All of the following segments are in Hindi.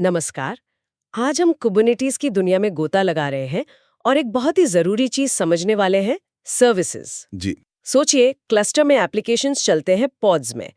नमस्कार। आज हम कुबरनेटिस की दुनिया में गोता लगा रहे हैं और एक बहुत ही जरूरी चीज समझने वाले हैं, सर्विसेज। जी। सोचिए, क्लस्टर में एप्लीकेशंस चलते हैं पॉड्स में,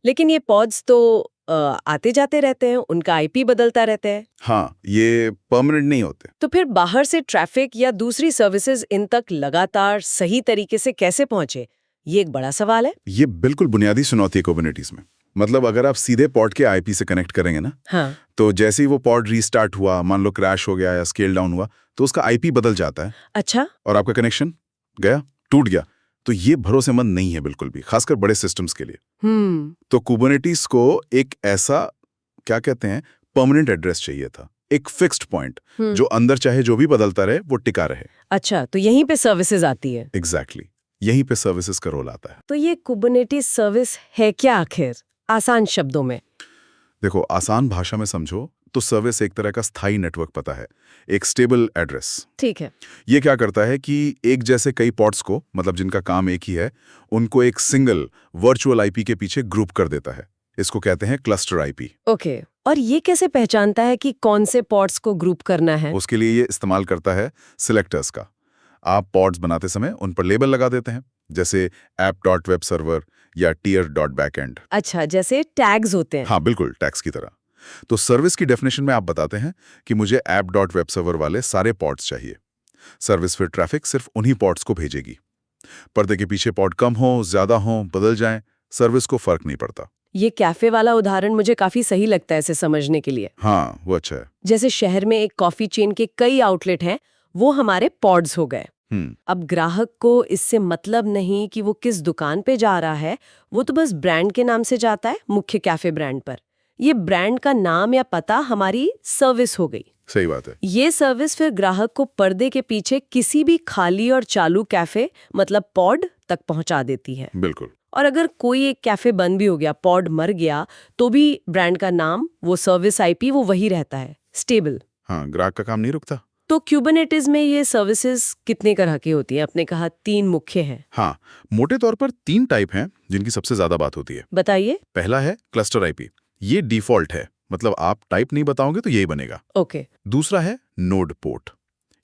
लेकिन ये पॉड्स तो आते जाते रहते हैं, उनका आईपी बदलता रहता है। हाँ, ये परमानेंट नहीं होते। तो फिर बाहर से ट्रैफिक या दूसरी सर्विसेज इन तक लगातार सही तरीके से कैसे पहुंचे, ये एक बड़ा सवाल है। ये बिल्कुल बुनियादी चुनौती है कुबरनेटिस में। मतलब अगर आप सीधे पॉड के आईपी से कनेक्ट करेंगे ना, हाँ। तो जैसे ही वो पॉड रीस्टार्ट हुआ, मान लो क्रैश हो गया या स्केल डाउन हुआ, तो उसका आईपी बदल जाता है। अच्छा। और आपका कनेक्शन गया, टूट गया। तो ये भरोसेमंद नहीं है बिल्कुल भी, खासकर बड़े सिस्टम्स के लिए। तो कुबरनेटिस को एक ऐसा, क्या कहते हैं, परमानेंट एड्रेस चाहिए था, एक फिक्स्ड पॉइंट जो अंदर चाहे जो भी बदलता रहे वो टिका रहे। अच्छा, तो यहीं पे सर्विसेज आती है। एग्जैक्टली, यहीं पे सर्विसेज का रोल आता है। तो ये कुबरनेटिस सर्विस है क्या आखिर, आसान शब्दों में? देखो, आसान भाषा में समझो तो सर्विस एक तरह का स्थायी नेटवर्क पता है, एक स्टेबल एड्रेस। ठीक है। ये क्या करता है कि एक जैसे कई पॉड्स को, मतलब जिनका काम एक ही है, उनको एक सिंगल वर्चुअल आईपी के पीछे ग्रुप कर देता है। इसको कहते हैं क्लस्टर आईपी। ओके। और ये कैसे पहचानता है कि कौन से पॉड्स को ग्रुप करना है? उसके लिए ये इस्तेमाल करता है सिलेक्टर्स का। आप पॉड्स बनाते समय उन पर लेबल लगा देते हैं, जैसे app.web सर्वर या tier.backend। अच्छा, जैसे टैग्स होते हैं। हाँ बिल्कुल, टैग्स की तरह। तो सर्विस की डेफिनेशन में आप बताते हैं कि मुझे app.web सर्वर वाले सारे पॉड्स चाहिए। सर्विस फिर ट्रैफिक सिर्फ उन्हीं पॉड्स को भेजेगी। पर्दे के पीछे पॉड कम हो, ज्यादा हो, बदल जाएं, सर्विस को फर्क नहीं पड़ता। ये कैफे वाला उदाहरण मुझे काफी सही लगता है इसे समझने के लिए। हाँ, वो अच्छा है। जैसे शहर में एक कॉफी चेन के कई आउटलेट हैं, वो हमारे पॉड्स हो गए। अब ग्राहक को इससे मतलब नहीं कि वो किस दुकान पे जा रहा है, वो तो बस ब्रांड के नाम से जाता है, मुख्य कैफे ब्रांड पर। ये ब्रांड का नाम या पता हमारी सर्विस हो गई। सही बात है। ये सर्विस फिर ग्राहक को पर्दे के पीछे किसी भी खाली और चालू कैफे, मतलब पॉड तक पहुंचा देती है। बिल्कुल। और अगर कोई एक कैफे बंद भी हो गया, पॉड मर गया, तो भी ब्रांड का नाम, वो सर्विस आईपी, वो वही रहता है, स्टेबल। हाँ, ग्राहक का काम नहीं रुकता। तो क्यूबरनेटिस में ये सर्विसेज कितने तरह की होती हैं? आपने कहा 3 मुख्य हैं। हाँ, मोटे तौर पर 3 टाइप हैं जिनकी सबसे ज्यादा बात होती है। बताइए। पहला है क्लस्टर आईपी। ये डिफॉल्ट है, मतलब आप टाइप नहीं बताओगे तो यही बनेगा। ओके। दूसरा है नोड पोर्ट।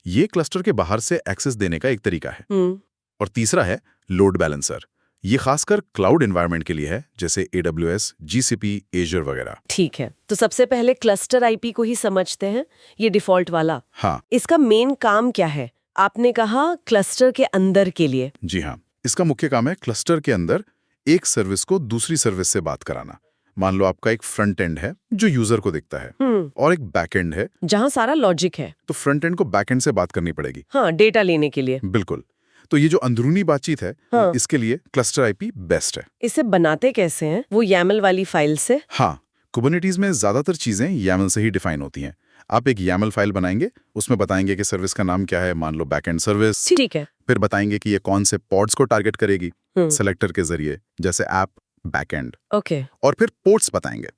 ये क्लस्टर के बाहर से एक्सेस देने का एक तरीका है। और तीसरा है लोड बैलेंसर। ये खासकर क्लाउड एनवायरनमेंट के लिए है, जैसे AWS, GCP, एजर वगैरह। ठीक है, तो सबसे पहले क्लस्टर आईपी को ही समझते हैं, ये डिफॉल्ट वाला। हाँ। इसका मेन काम क्या है? आपने कहा क्लस्टर के अंदर के लिए। जी हाँ, इसका मुख्य काम है क्लस्टर के अंदर एक सर्विस को दूसरी सर्विस से बात कराना। मान लो आपका एक फ्रंट एंड है जो यूजर को दिखता है, और एक बैक एंड है जहां सारा लॉजिक है। तो फ्रंट एंड को बैक एंड से बात करनी पड़ेगी। हाँ, डेटा लेने के लिए। बिल्कुल। तो ये जो अंदरूनी बातचीत है, हाँ। इसके लिए क्लस्टर आईपी बेस्ट है। इसे बनाते कैसे हैं? वो YAML वाली फाइल से? हाँ, कुबरनेटिस में ज्यादातर चीजें YAML से ही डिफाइन होती हैं। आप एक YAML फाइल बनाएंगे, उसमें बताएंगे कि सर्विस का नाम क्या है, मान लो बैकएंड सर्विस। ठीक है। फिर बताएंगे कि ये कौन से पॉड्स को टारगेट करेगी, सेलेक्टर के जरिए, जैसे ऐप, बैकएंड। ओके। और फिर पोर्ट्स बताएंगे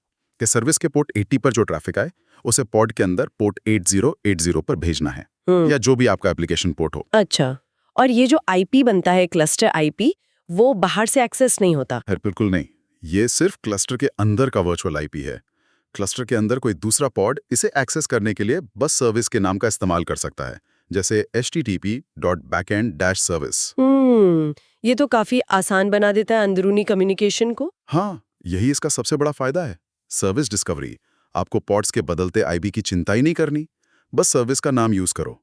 कि सर्विस के पोर्ट 80 पर जो ट्रैफिक आए, उसे पॉड के अंदर पोर्ट 8080 पर भेजना है, या जो भी आपका एप्लीकेशन पोर्ट हो। अच्छा, और ये जो आईपी बनता है, क्लस्टर आईपी, वो बाहर से एक्सेस नहीं होता? बिल्कुल नहीं, ये सिर्फ क्लस्टर के अंदर का वर्चुअल आईपी है। क्लस्टर के अंदर कोई दूसरा पॉड इसे एक्सेस करने के लिए बस सर्विस के नाम का इस्तेमाल कर सकता है, जैसे http.backend-service। ये तो काफी आसान बना देता है अंदरूनी कम्युनिकेशन को। हाँ, यही इसका सबसे बड़ा फायदा है, सर्विस डिस्कवरी। आपको पॉड्स के बदलते आईपी की चिंता ही नहीं करनी, बस सर्विस का नाम यूज करो।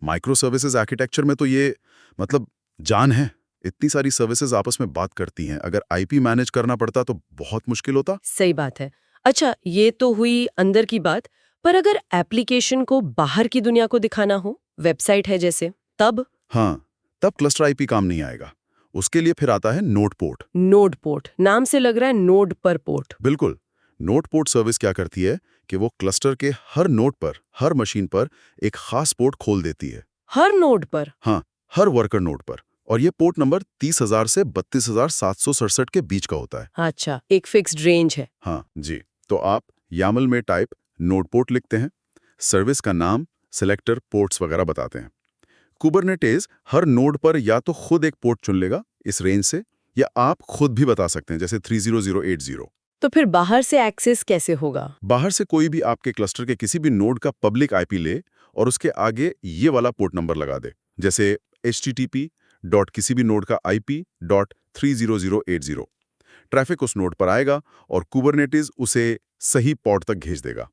माइक्रो सर्विसेज आर्किटेक्चर में तो ये मतलब जान है। इतनी सारी सर्विसेज आपस में बात करती हैं, अगर आईपी मैनेज करना पड़ता तो बहुत मुश्किल होता। सही बात है। अच्छा, ये तो हुई अंदर की बात, पर अगर एप्लीकेशन को बाहर की दुनिया को दिखाना हो, वेबसाइट है जैसे, तब? हाँ, तब क्लस्टर आईपी काम नहीं आएगा। उसके लिए फिर आता है नोड पोर्ट। नोड पोर्ट, नाम से लग रहा है नोड पर पोर्ट। बिल्कुल। नोड पोर्ट सर्विस क्या करती है कि वो क्लस्टर के हर नोड पर, हर मशीन पर एक खास पोर्ट खोल देती है। हर नोड पर? हाँ, हर वर्कर नोड पर। और ये पोर्ट नंबर 30,000 से 32,767 के बीच का होता है। अच्छा, एक फिक्स्ड रेंज है। हाँ जी। तो आप YAML में टाइप नोड पोर्ट लिखते हैं, सर्विस का नाम, सिलेक्टर, पोर्ट्स वगैरह बताते हैं। कुबरनेटिस हर नोड पर या तो खुद एक पोर्ट चुन लेगा इस रेंज से, या आप खुद भी बता सकते हैं, जैसे 30080। तो फिर बाहर से एक्सेस कैसे होगा? बाहर से कोई भी आपके क्लस्टर के किसी भी नोड का पब्लिक आईपी ले और उसके आगे ये वाला पोर्ट नंबर लगा दे, जैसे http डॉट किसी भी नोड का IP डॉट 30080। ट्रैफिक उस नोड पर आएगा और कुबरनेटिस उसे सही पोर्ट तक भेज देगा।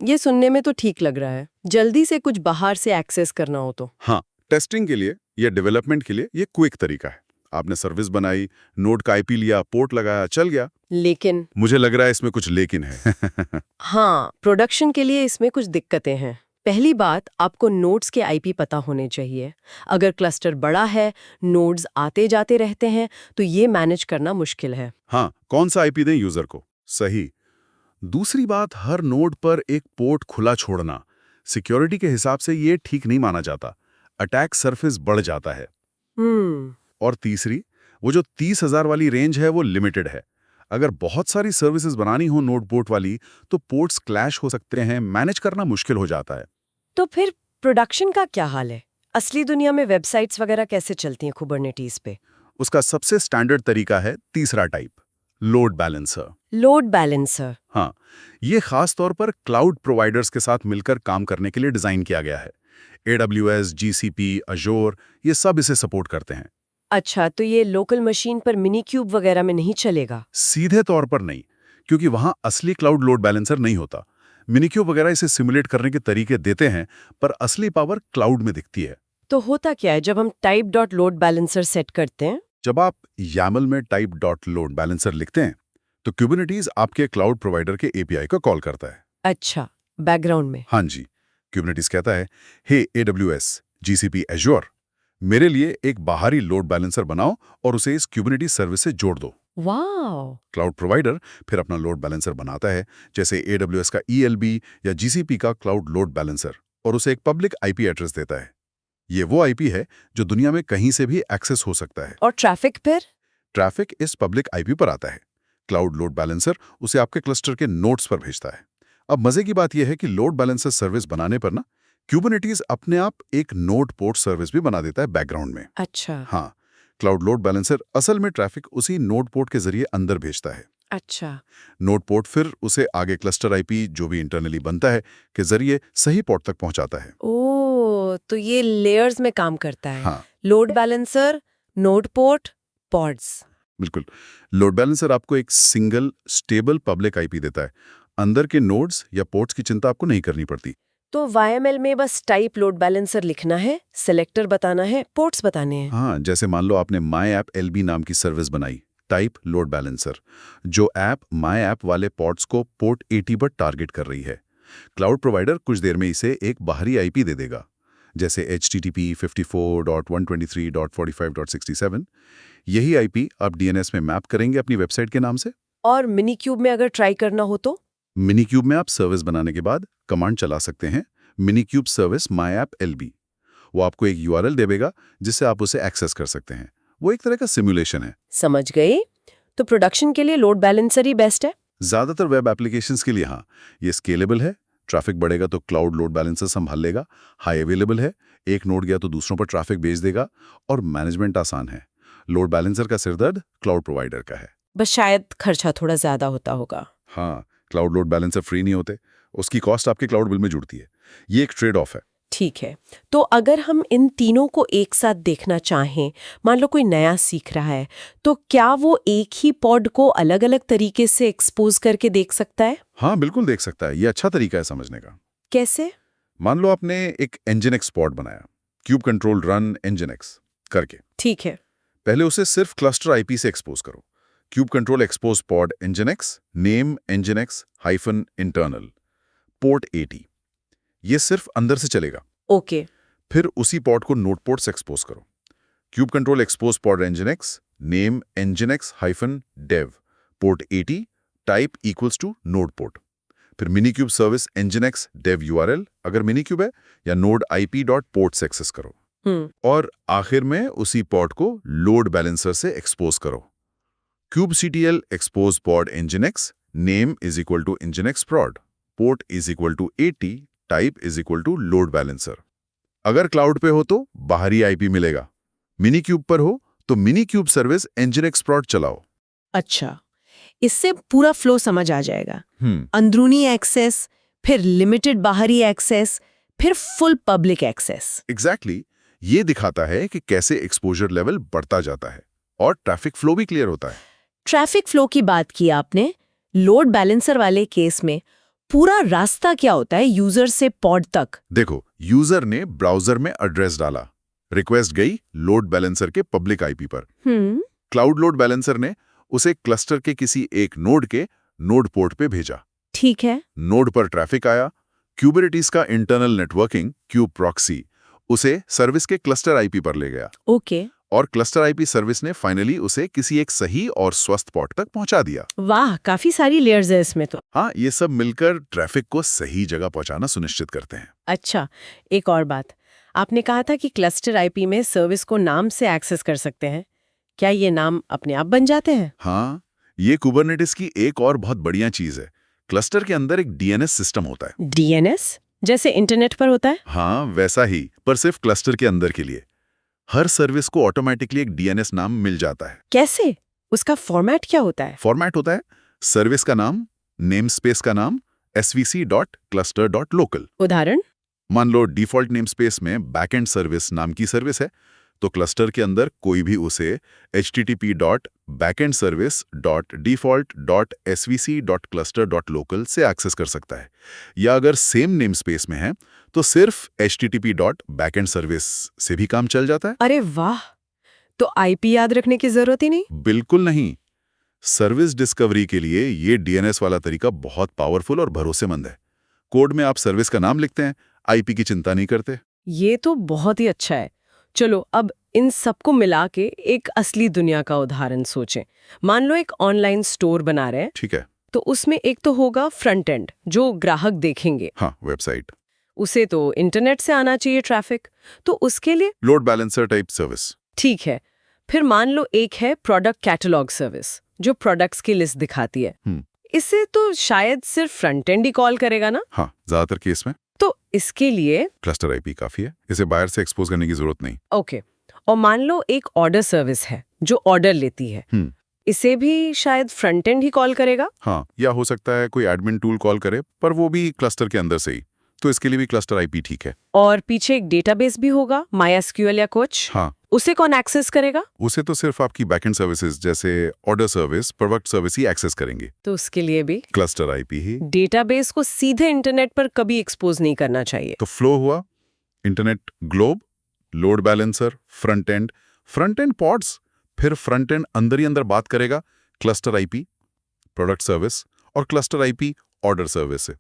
ये सुनने में तो ठीक लग रहा है। जल्दी से कुछ बाहर से एक्सेस करना हो तो। हाँ, टेस्टिंग के लिए या डेवलपमेंट के लिए ये क्विक तरीका है। आपने सर्विस बनाई, नोड का आईपी लिया, पोर्ट लगाया, चल गया। लेकिन मुझे लग रहा है इसमें कुछ लेकिन है। हाँ, प्रोडक्शन के लिए इसमें कुछ दिक्कतें हैं। पहली बात, आपको नोड्स के आईपी पता होने चाहिए। अगर क्लस्टर बड़ा है, नोड्स आते जाते रहते हैं, तो ये मैनेज करना मुश्किल है। हाँ, कौन सा आईपी दें यूजर को? सही। दूसरी बात, हर नोड पर एक पोर्ट खुला छोड़ना सिक्योरिटी के हिसाब से ये ठीक नहीं माना जाता। अटैक सरफेस बढ़ जाता है। और तीसरी, वो जो 30,000 वाली रेंज है वो लिमिटेड है। अगर बहुत सारी सर्विसेज बनानी हो नोड पोर्ट वाली, तो पोर्ट्स क्लैश हो सकते हैं, मैनेज करना मुश्किल हो जाता है। तो फिर प्रोडक्शन का क्या हाल है? असली दुनिया में वेबसाइट्स वगैरह कैसे चलती हैं कुबरनेटीज पे? उसका सबसे स्टैंडर्ड तरीका है तीसरा type, load balancer. Load balancer. हाँ, ये खास तौर पर क्लाउड प्रोवाइडर्स के साथ मिलकर काम करने के लिए डिजाइन किया गया है। AWS, GCP, Azure, ये सब इसे सपोर्ट करते हैं। अच्छा, तो ये लोकल मशीन पर मिनी क्यूब वगैरह में नहीं चलेगा? सीधे तौर पर नहीं, क्योंकि वहां असली क्लाउड लोड बैलेंसर नहीं होता। मिनिक्यूब वगैरह इसे सिमुलेट करने के तरीके देते हैं, पर असली पावर क्लाउड में दिखती है। तो होता क्या है जब हम type dot load balancer set करते हैं? जब आप YAML में टाइप डॉट लोड बैलेंसर लिखते हैं, तो क्यूबरनेटीज आपके क्लाउड प्रोवाइडर के API को कॉल करता है। अच्छा, बैकग्राउंड में। हाँ जी, क्यूबरनेटीज कहता है, हे AWS, GCP, Azure, मेरे लिए एक बाहरी लोड बैलेंसर बनाओ और उसे इस क्यूबरनेटीज सर्विस से जोड़ दो। वाह! क्लाउड प्रोवाइडर फिर अपना लोड बैलेंसर बनाता है, जैसे AWS का ELB या GCP का क्लाउड लोड बैलेंसर, और उसे एक पब्लिक IP एड्रेस देता है। ये वो IP है जो दुनिया में कहीं से भी एक्सेस हो सकता है। और ट्रैफिक फिर? ट्रैफिक इस पब्लिक IP पर आता है। क्लाउड लोड बैलेंसर उसे आपके क्लस्टर के नोड्स पर भेजता है। अब मजे की बात यह है कि लोड बैलेंसर सर्विस बनाने पर ना क्यूबरनेटीज अपने आप एक नोड पोर्ट सर्विस भी बना देता है बैकग्राउंड में। अच्छा। हाँ, क्लाउड लोड बैलेंसर असल में ट्रैफिक उसी नोड पोर्ट के जरिए अंदर भेजता है। अच्छा। नोड पोर्ट फिर उसे आगे क्लस्टर IP जो भी इंटरनली बनता है के जरिए सही पोर्ट तक पहुंचाता है। ओह, तो ये लेयर्स में काम करता है। हाँ, load balancer, node port, pods. बिल्कुल। लोड बैलेंसर आपको एक सिंगल स्टेबल पब्लिक IP देता है। अंदर के नोड्स या पोर्ट्स की चिंता आपको नहीं करनी पड़ती। तो YML में बस टाइप लोड बैलेंसर लिखना है, सेलेक्टर बताना है, पोर्ट्स बताने हैं। हाँ, जैसे मान लो आपने MyApp LB नाम की सर्विस बनाई, टाइप लोड बैलेंसर, जो ऐप MyApp वाले पोर्ट्स को पोर्ट 80 पर टारगेट कर रही है। क्लाउड प्रोवाइडर कुछ देर में इसे एक बाहरी IP दे देगा, जैसे HTTP 54.123.45.67। यही IP आप DNS में मैप करेंगे अपनी वेबसाइट के नाम से। और मिनी क्यूब में अगर ट्राई करना हो तो? मिनीक्यूब में आप सर्विस बनाने के बाद कमांड चला सकते हैं, मिनीक्यूब सर्विस MyApp LB। वो आपको एक URL देगा जिससे आप उसे एक्सेस कर सकते हैं। वो एक तरह का सिमुलेशन है। समझ गई। तो प्रोडक्शन के लिए लोड बैलेंसर ही बेस्ट है? ज्यादातर वेब एप्लीकेशंस के लिए हाँ, ये स्केलेबल है। ट्रैफिक बढ़ेगा तो क्लाउड लोड बैलेंसर संभाल लेगा। हाई अवेलेबल है, एक नोड गया तो दूसरों पर ट्रैफिक भेज देगा, और मैनेजमेंट आसान है। लोड बैलेंसर का सिरदर्द क्लाउड प्रोवाइडर का है। बस शायद खर्चा थोड़ा ज्यादा होता होगा। हाँ, क्लाउड लोड बैलेंसर फ्री नहीं होते, उसकी कॉस्ट आपके क्लाउड बिल में जुड़ती है। ये एक ट्रेड ऑफ है। ठीक है, तो अगर हम इन तीनों को एक साथ देखना चाहें, मान लो कोई नया सीख रहा है, तो क्या वो एक ही पॉड को अलग अलग तरीके से एक्सपोज करके देख सकता है? हाँ, बिल्कुल देख सकता है। ये अच्छा तरीका है समझने का। कैसे? मान लो आपने एक Nginx पॉड बनाया, क्यूब कंट्रोल रन Nginx करके। ठीक है। पहले उसे सिर्फ क्लस्टर IP से एक्सपोज करो। Kube control expose pod Nginx, name Nginx-internal, port 80। ये सिर्फ अंदर से चलेगा। ओके। फिर उसी पॉड को नोड पोर्ट से एक्सपोज करो। Kube control expose pod Nginx, name Nginx-dev, port 80, type equals to node port. फिर minikube service Nginx dev URL अगर मिनीक्यूब है, या नोड IP.port से एक्सेस करो। और आखिर में उसी पॉड को लोड बैलेंसर से एक्सपोज करो। kubectl expose pod Nginx, name is equal to Nginx prod, port is equal to 80, type is equal to load balancer। अगर क्लाउड पे हो तो बाहरी IP मिलेगा, मिनी क्यूब पर हो तो mini cube service Nginx prod चलाओ। अच्छा, इससे पूरा फ्लो समझ आ जाएगा। हम्म अंदरूनी एक्सेस, फिर लिमिटेड बाहरी एक्सेस, फिर फुल पब्लिक एक्सेस। एग्जैक्टली ये दिखाता है कि कैसे एक्सपोजर लेवल बढ़ता जाता है और ट्रैफिक फ्लो भी क्लियर होता है। ट्रैफिक फ्लो की बात की आपने, लोड बैलेंसर वाले केस में पूरा रास्ता क्या होता है यूजर से पॉड तक? देखो, यूजर ने ब्राउजर में एड्रेस डाला, रिक्वेस्ट गई लोड बैलेंसर के पब्लिक आईपी पर। क्लाउड लोड बैलेंसर ने उसे क्लस्टर के किसी एक नोड के नोड पोर्ट पे भेजा। ठीक है। नोड पर ट्रैफिक आया, क्यूबरनेटिस का इंटरनल नेटवर्किंग क्यूब प्रॉक्सी उसे सर्विस के क्लस्टर आईपी पर ले गया। ओके। और क्लस्टर आईपी सर्विस ने फाइनली उसे किसी एक सही और स्वस्थ पॉट तक पहुंचा दिया। वाह, काफी सारी लेयर्स है इसमें तो। हाँ, ये सब मिलकर ट्रैफिक को सही जगह पहुंचाना सुनिश्चित करते हैं। अच्छा, एक और बात, आपने कहा था कि क्लस्टर आईपी में सर्विस को नाम से एक्सेस कर सकते हैं। क्या ये नाम अपने आप बन जाते हैं? हाँ, ये कुबरनेटिस की एक और बहुत बढ़िया चीज है। क्लस्टर के अंदर एक डीएनएस सिस्टम होता है। डीएनएस? जैसे इंटरनेट पर होता है? हाँ, वैसा ही, पर सिर्फ क्लस्टर के अंदर के लिए। हर सर्विस को ऑटोमेटिकली एक डीएनएस नाम मिल जाता है। कैसे? उसका फॉर्मेट क्या होता है? फॉर्मेट होता है सर्विस का नाम, नेम स्पेस का नाम, svc.cluster.local। उदाहरण? मान लो डिफॉल्ट नेम स्पेस में बैकएंड सर्विस नाम की सर्विस है, तो क्लस्टर के अंदर कोई भी उसे http.backendservice.default.svc.cluster.local से एक्सेस कर सकता है। या अगर सेम नेम स्पेस में है तो सिर्फ http.backendservice से भी काम चल जाता है। अरे वाह, तो आईपी याद रखने की जरूरत ही नहीं? बिल्कुल नहीं। सर्विस डिस्कवरी के लिए ये डीएनएस वाला तरीका बहुत पावरफुल और भरोसेमंद है। कोड में आप सर्विस का नाम लिखते हैं, आईपी की चिंता नहीं करते। ये तो बहुत ही अच्छा है। चलो, अब इन सबको मिला के एक असली दुनिया का उदाहरण सोचें। मान लो एक ऑनलाइन स्टोर बना रहे हैं। ठीक है। तो उसमें एक तो होगा फ्रंट एंड, जो ग्राहक देखेंगे। हाँ, वेबसाइट। उसे तो इंटरनेट से आना चाहिए ट्रैफिक, तो उसके लिए लोड बैलेंसर टाइप सर्विस। ठीक है। फिर मान लो एक है प्रोडक्ट कैटलॉग सर्विस, जो प्रोडक्ट्स की लिस्ट दिखाती है। इससे तो शायद सिर्फ फ्रंट एंड ही कॉल करेगा ना? हाँ, ज्यादातर केस में। तो इसके लिए क्लस्टर आईपी काफी है, इसे बाहर से एक्सपोज करने की जरूरत नहीं। ओके। और मान लो एक ऑर्डर सर्विस है जो ऑर्डर लेती है। इसे भी शायद फ्रंट एंड ही कॉल करेगा। हाँ, या हो सकता है कोई एडमिन टूल कॉल करे, पर वो भी क्लस्टर के अंदर से ही, तो इसके लिए भी क्लस्टर आईपी ठीक है। और पीछे एक डेटाबेस भी होगा, MySQL या कुछ। हाँ, उसे कौन एक्सेस करेगा? उसे तो सिर्फ आपकी बैकएंड सर्विसेज जैसे ऑर्डर सर्विस, प्रोडक्ट सर्विस ही एक्सेस करेंगे। तो उसके लिए भी क्लस्टर आईपी ही। डेटाबेस को सीधे इंटरनेट पर कभी एक्सपोज नहीं करना चाहिए। तो फ्लो हुआ internet globe, load balancer, front end pods, फिर फ्रंट एंड अंदर ही अंदर बात करेगा क्लस्टर आईपी, प्रोडक्ट सर्विस और क्लस्टर आईपी ऑर्डर सर्विस से,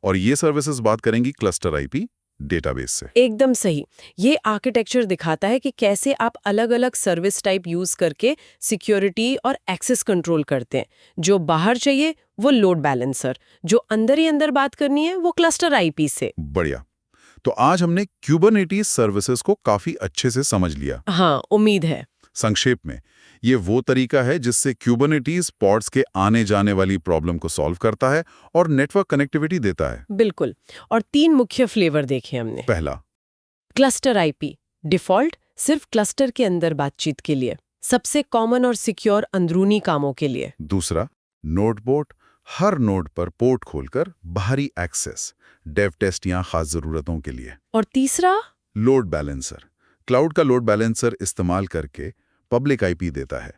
और ये सर्विसेज बात करेंगी क्लस्टर आईपी डेटाबेस से। एकदम सही। ये आर्किटेक्चर दिखाता है कि कैसे आप अलग-अलग सर्विस टाइप यूज करके सिक्योरिटी और एक्सेस कंट्रोल करते हैं। जो बाहर चाहिए वो लोड बैलेंसर, जो अंदर ही अंदर बात करनी है वो क्लस्टर आईपी से। बढ़िया। तो आज हमने क्यूबरनेटिस सर्विसेज को काफी अच्छे से समझ लिया। हाँ, उम्मीद है। संक्षेप में, ये वो तरीका है जिससे क्यूबरनेटिस पॉड्स के आने जाने वाली प्रॉब्लम को सॉल्व करता है और नेटवर्क कनेक्टिविटी देता है। बिल्कुल। और 3 मुख्य फ्लेवर देखे हमने। पहला, क्लस्टर आईपी, डिफॉल्ट, सिर्फ क्लस्टर के अंदर बातचीत के लिए, सबसे कॉमन और सिक्योर अंदरूनी कामों के लिए। दूसरा, नोड पोर्ट, हर नोड पर पोर्ट खोलकर बाहरी एक्सेस, डेव टेस्ट या खास जरूरतों के लिए। और तीसरा, लोड बैलेंसर, क्लाउड का लोड बैलेंसर इस्तेमाल करके पब्लिक आईपी देता है।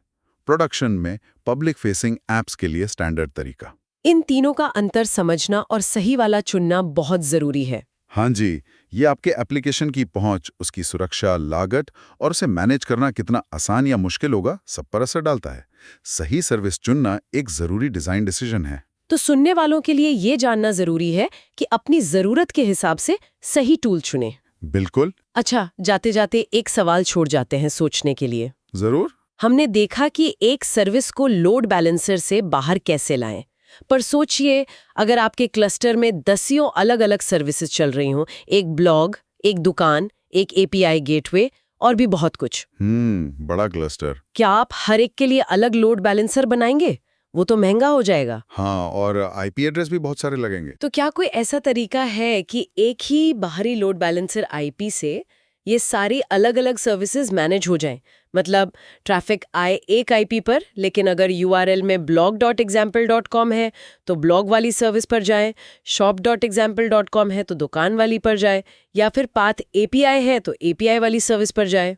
प्रोडक्शन में पब्लिक फेसिंग एप्स के लिए स्टैंडर्ड तरीका। इन तीनों का अंतर समझना और सही वाला चुनना बहुत जरूरी है। हाँ जी, ये आपके एप्लीकेशन की पहुंच, उसकी सुरक्षा, लागत और उसे मैनेज करना कितना आसान या मुश्किल होगा, सब पर असर डालता है। सही सर्विस चुनना एक जरूरी डिजाइन डिसीजन है। तो सुनने वालों के लिए ये जानना जरूरी है कि अपनी जरूरत के हिसाब से सही टूल चुनें। बिल्कुल। अच्छा, जाते जाते एक सवाल छोड़ जाते हैं सोचने के लिए। जरूर। हमने देखा कि एक सर्विस को लोड बैलेंसर से बाहर कैसे लाएं, पर सोचिए अगर आपके क्लस्टर में दसियों अलग-अलग सर्विसेज चल रही हों, एक ब्लॉग, एक दुकान, एक एपीआई गेटवे और भी बहुत कुछ। बड़ा क्लस्टर। क्या आप हर एक के लिए अलग लोड बैलेंसर बनाएंगे? वो तो महंगा हो जाएगा। हाँ, और आईपी एड्रेस भी बहुत सारे लगेंगे। तो क्या कोई ऐसा तरीका है कि एक ही बाहरी लोड बैलेंसर आईपी से ये सारी अलग-अलग सर्विसेज मैनेज हो जाएं। मतलब ट्रैफिक आए एक आईपी पर, लेकिन अगर यूआरएल में blog.example.com है तो ब्लॉग वाली सर्विस पर जाएं, shop.example.com है तो दुकान वाली पर जाएं, या फिर पाथ एपीआई है तो एपीआई वाली सर्विस पर जाएं।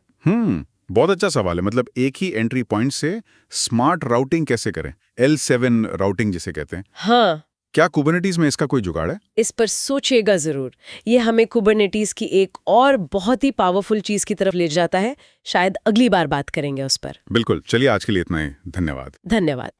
बहुत अच्छा सवाल है। मतलब एक ही एंट्री पॉइंट से स्मार्ट राउटिंग कैसे करें, L7 राउटिंग जिसे कहते हैं। हाँ, क्या कुबरनेटीज में इसका कोई जुगाड़ है? इस पर सोचिएगा जरूर। ये हमें कुबरनेटीज की एक और बहुत ही पावरफुल चीज की तरफ ले जाता है। शायद अगली बार बात करेंगे उस पर। बिल्कुल, चलिए आज के लिए इतना ही। धन्यवाद। धन्यवाद।